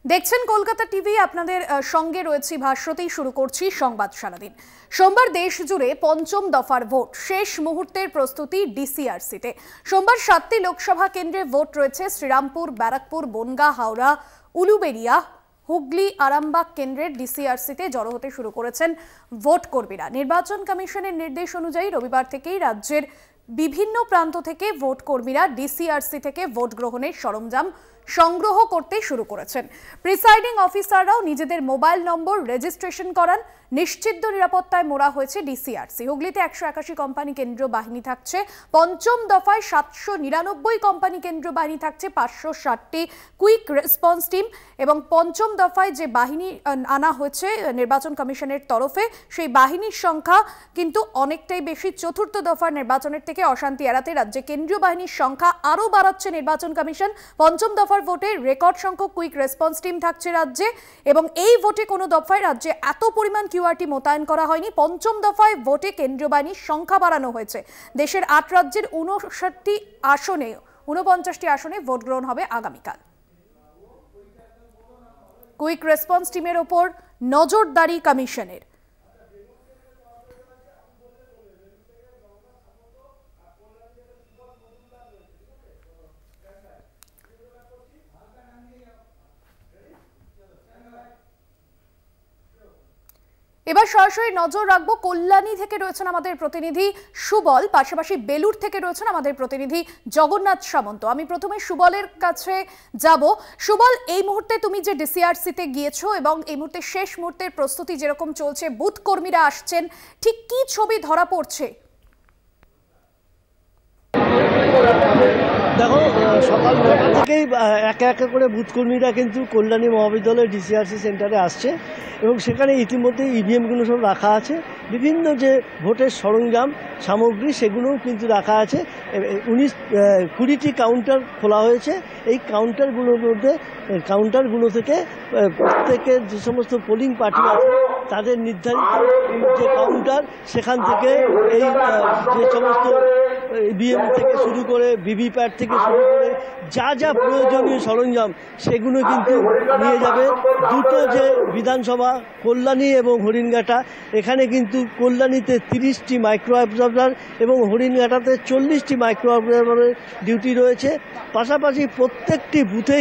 দেখছেন কলকাতা টিভি, আপনাদের সঙ্গে রয়েছি ভাস্বতেই শুরু করছি সংবাদ সারাদিন। সোমবার দেশ জুড়ে পঞ্চম দফার ভোট, শেষ মুহূর্তের প্রস্তুতি ডিসিআরসিতে। সোমবার 7টি লোকসভা কেন্দ্রে ভোট রয়েছে। শ্রীরামপুর, ব্যারাকপুর, বনগাঁ, হাওড়া, উলুবেড়িয়া, হুগলি, আরামবাগ কেন্দ্রের ডিসিআরসিতে জড়ো হতে শুরু করেছেন ভোট কর্মীরা। নির্বাচন কমিশনের নির্দেশ অনুযায়ী রবিবার থেকেই রাজ্যের বিভিন্ন প্রান্ত থেকে ভোট কর্মীরা ডিসিআরসি থেকে ভোট গ্রহণের সরঞ্জাম সংগ্রহ করতে শুরু করেছেন। প্রিসাইডিং অফিসাররাও নিজেদের মোবাইল নম্বর রেজিস্ট্রেশন করান। নিশ্চিত নিরাপত্তায় মোড়া হয়েছে ডিসিআরসি। হুগলিতে 181 কোম্পানি কেন্দ্রীয় বাহিনী থাকছে। পঞ্চম দফায় 799 কোম্পানি কেন্দ্রীয় বাহিনী থাকছে, 560টি কুইক রেসপন্স টিম। এবং পঞ্চম দফায় যে বাহিনী আনা হয়েছে নির্বাচন কমিশনের তরফে, সেই বাহিনীর সংখ্যা কিন্তু অনেকটাই বেশি। চতুর্থ দফার নির্বাচনের থেকে অশান্তি এড়াতে রাজ্যে কেন্দ্রীয় বাহিনীর সংখ্যা আরও বাড়াচ্ছে নির্বাচন কমিশন। পঞ্চম দফার ভোটে রেকর্ড সংখ্যক কুইক রেসপন্স টিম থাকছে রাজ্যে, এবং এই ভোটে কোনো দফায় রাজ্যে এত পরিমাণ কিউআরটি মোতায়েন করা হয়নি। পঞ্চম দফায় ভোটে কেন্দ্রীয় বাহিনীর সংখ্যা বাড়ানো হয়েছে। দেশের 8 রাজ্যের 49টি আসনে 49টি আসনে ভোট গ্রহণ হবে আগামীকাল। কুইক রেসপন্স টিমের ওপর নজরদারি কমিশনের। এবার সরাসরি নজর রাখবো কল্যাণী থেকে রয়েছেন আমাদের প্রতিনিধি সুবল, পাশাপাশি বেলুর থেকে রয়েছেন আমাদের প্রতিনিধি জগন্নাথ সামন্ত। আমি প্রথমে সুবলের কাছে যাব। সুবল, এই মুহূর্তে তুমি যে ডিসিআরসিতে গিয়েছো এবং এই মুহূর্তে শেষ মুহূর্তের প্রস্তুতি যেরকম চলছে, বুথ কর্মীরা আসছেন, ঠিক কি ছবি ধরা পড়ছে? দেখো, সকাল 9টা থেকেই একে একে করে বুথকর্মীরা কিন্তু কল্যাণী মহাবিদ্যালয়ের ডিসিআরসি সেন্টারে আসছে এবং সেখানে ইতিমধ্যে ইভিএমগুলো সব রাখা আছে। বিভিন্ন যে ভোটের সরঞ্জাম সামগ্রী সেগুলোও কিন্তু রাখা আছে। 20টি কাউন্টার খোলা হয়েছে। এই কাউন্টারগুলো থেকে প্রত্যেকের যে সমস্ত পোলিং পার্টি আছে তাদের নির্ধারিত যে কাউন্টার, সেখান থেকে এই যে সমস্ত ইভিএম থেকে শুরু করে ভিভিপ্যাট থেকে শুরু করে যা যা প্রয়োজনীয় সরঞ্জাম সেগুলো কিন্তু নিয়ে যাবে। দুটো যে বিধানসভা কল্যাণী এবং হরিণঘাটা, এখানে কিন্তু কল্যাণীতে 30টি মাইক্রো অবজারভার এবং হরিণঘাটাতে 40টি মাইক্রো অবজারভারের ডিউটি রয়েছে। পাশাপাশি প্রত্যেকটি বুথে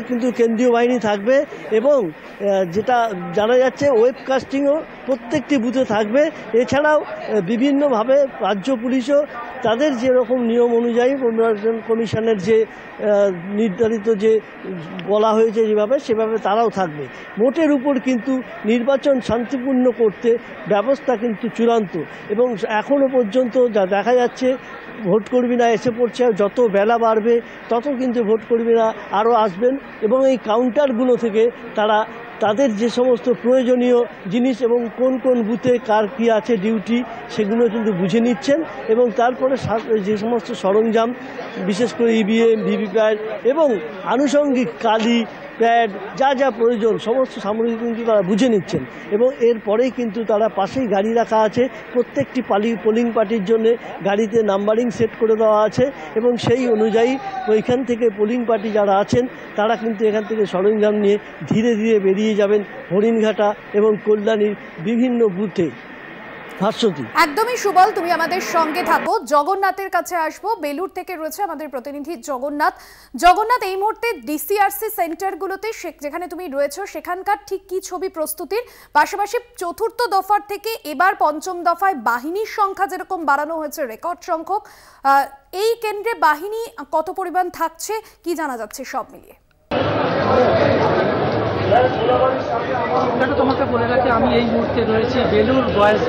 কিন্তু কেন্দ্রীয় বাহিনী থাকবে এবং যেটা জানা যাচ্ছে ওয়েবকাস্টিংও প্রত্যেকটি বুথে থাকবে। এছাড়াও বিভিন্নভাবে রাজ্য পুলিশও তাদের যেরকম নিয়ম অনুযায়ী নির্বাচন কমিশনের যে নির্ধারিত যে বলা হয়েছে সেভাবে তারাও থাকবে। মোটের উপর কিন্তু নির্বাচন শান্তিপূর্ণ করতে ব্যবস্থা কিন্তু চূড়ান্ত এবং এখনও পর্যন্ত যা দেখা যাচ্ছে ভোটকর্মীরা এসে পড়ছে। যত বেলা বাড়বে তত কিন্তু ভোটকর্মীরা আরও আসবেন এবং এই কাউন্টারগুলো থেকে তারা তাদের যে সমস্ত প্রয়োজনীয় জিনিস এবং কোন কোন বুথে কার কী আছে ডিউটি সেগুলো কিন্তু বুঝে নিচ্ছেন এবং তারপরে যে সমস্ত সরঞ্জাম, বিশেষ করে ইভিএম, ভিভিপ্যাট এবং আনুষঙ্গিক কালি, প্যাড, যা যা প্রয়োজন সমস্ত সামগ্রী কিন্তু তারা বুঝে নিচ্ছেন এবং এরপরেই কিন্তু তারা পাশেই গাড়ি রাখা আছে। প্রত্যেকটি পোলিং পার্টির জন্য গাড়িতে নাম্বারিং সেট করে দেওয়া আছে এবং সেই অনুযায়ী ওইখান থেকে পোলিং পার্টি যারা আছেন তারা কিন্তু এখান থেকে সরঞ্জাম নিয়ে ধীরে ধীরে বেরিয়ে যাবেন হরিণঘাটা এবং কল্যাণীর বিভিন্ন বুথে। একদমই সুবল, তুমি আমাদের সঙ্গে থাকো। জগন্নাথের কাছে আসবো। বেলুর থেকে রয়েছে আমাদের প্রতিনিধি জগন্নাথ, এই মুহূর্তে ডিসিআরসি সেন্টারগুলোতে যেখানে তুমি রয়েছো সেখানকার ঠিক কি ছবি প্রস্তুতির? পাশাপাশি চতুর্থ দফার থেকে এবার পঞ্চম দফায় বাহিনীর সংখ্যা যেরকম বাড়ানো হয়েছে রেকর্ড সংখ্যক, এই কেন্দ্রে বাহিনী কত পরিমাণ থাকছে, কি জানা যাচ্ছে সব মিলিয়ে? তোমাকে বলে রাখি, আমি এই মুহূর্তে রয়েছি বেলুর বয়েজ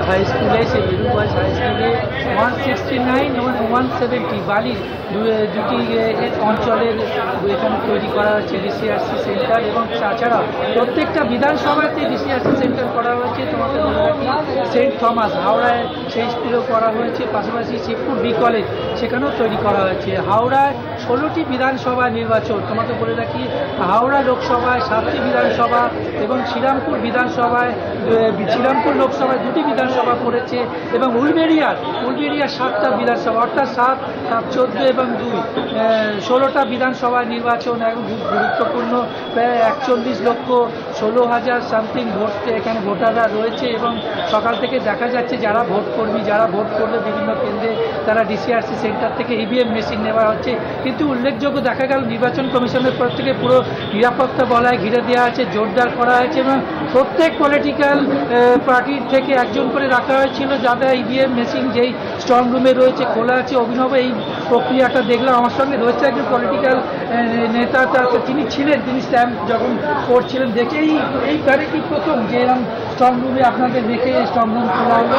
হাই স্কুলে। সেই বেলুর বয়েজ হাই স্কুলে 169 এবং 170 বালির দুটি অঞ্চলের এখানে তৈরি করা হয়েছে ডিসিআরসি সেন্টার এবং তাছাড়াও প্রত্যেকটা বিধানসভাতে ডিসিআরসি সেন্টার করা হয়েছে। তোমাকে বলে রাখি সেন্ট থমাস হাওড়ায় সেই স্কুলেও করা হয়েছে, পাশাপাশি শিবপুর বি কলেজ সেখানেও তৈরি করা হয়েছে। হাওড়ায় 16টি বিধানসভা নির্বাচন। তোমাকে বলে রাখি হাওড়া লোকসভা লোকসভায় 7টি বিধানসভা এবং শ্রীরামপুর বিধানসভায় শ্রীরামপুর লোকসভায় 2টি বিধানসভা পড়েছে এবং উলবেড়িয়ার 7টা বিধানসভা, অর্থাৎ 7, 14 এবং 2 16টা বিধানসভা নির্বাচন এবং গুরুত্বপূর্ণ। প্রায় 41,16,000 সামথিং ভোট এখানে ভোটাররা রয়েছে এবং সকাল থেকে দেখা যাচ্ছে যারা ভোট করবে বিভিন্ন কেন্দ্রে তারা ডিসিআরসি সেন্টার থেকে ইভিএম মেশিন নেওয়া হচ্ছে। কিন্তু উল্লেখযোগ্য দেখা গেল নির্বাচন কমিশনের পক্ষ থেকে পুরো নিরাপত্তা বলয় ঘিরে দেওয়া আছে, জোরদার করা হয়েছে এবং প্রত্যেক পলিটিক্যাল পার্টির থেকে একজন করে রাখা হয়েছিল যাদের ইভিএম মেশিন যেই স্ট্রং রুমে রয়েছে খোলা আছে। অভিনব এই প্রক্রিয়াটা দেখলাম। আমার সঙ্গে রয়েছে একজন পলিটিক্যাল নেতা, তিনি স্ট্যাম্প যখন করছিলেন দেখে এইবারে কি প্রথম যে এরকম স্ট্রং রুমে আপনাদের দেখে স্ট্রং রুম খোলা হলো?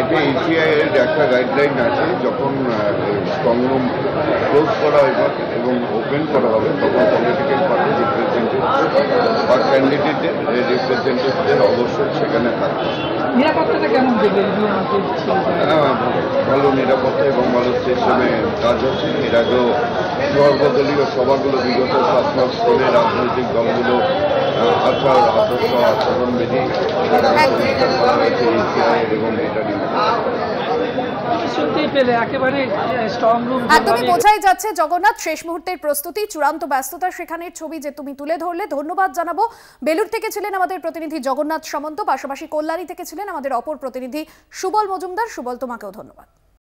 এটা ইসিআই এর একটা গাইডলাইন আছে, যখন স্ট্রং রুম ক্লোজ করা হবে এবং ওপেন করা হবে তখন পলিটিক্যাল পার্টি রিপ্রেজেন্টেটিভ বা ক্যান্ডিডেটের রিপ্রেজেন্টেটিভদের অবশ্যই সেখানে থাকবে। নিরাপত্তাটা কেমন দেখলেন? ভালো নিরাপত্তা এবং ভালো সিস্টেমে কাজ হচ্ছে। এর আগেও সর্বদলীয় সভাগুলো বিগত 7 মাস ধরে রাজনৈতিক দলগুলো আচরণবিধি এবং এটা শুনতেই পেলে একেবারে স্ট্রং রুম একদমই বোঝাই যাচ্ছে জগন্নাথ শেষ মুহূর্তের প্রস্তুতি, চূড়ান্ত ব্যস্ততা সেখানের ছবি যে তুমি তুলে ধরলে। ধন্যবাদ জানাবো। বেলুর থেকে ছিলেন আমাদের প্রতিনিধি জগন্নাথ সামন্ত, পাশাপাশি কল্যাণী থেকে ছিলেন আমাদের অপর প্রতিনিধি সুবল মজুমদার। সুবল, তোমাকেও ধন্যবাদ।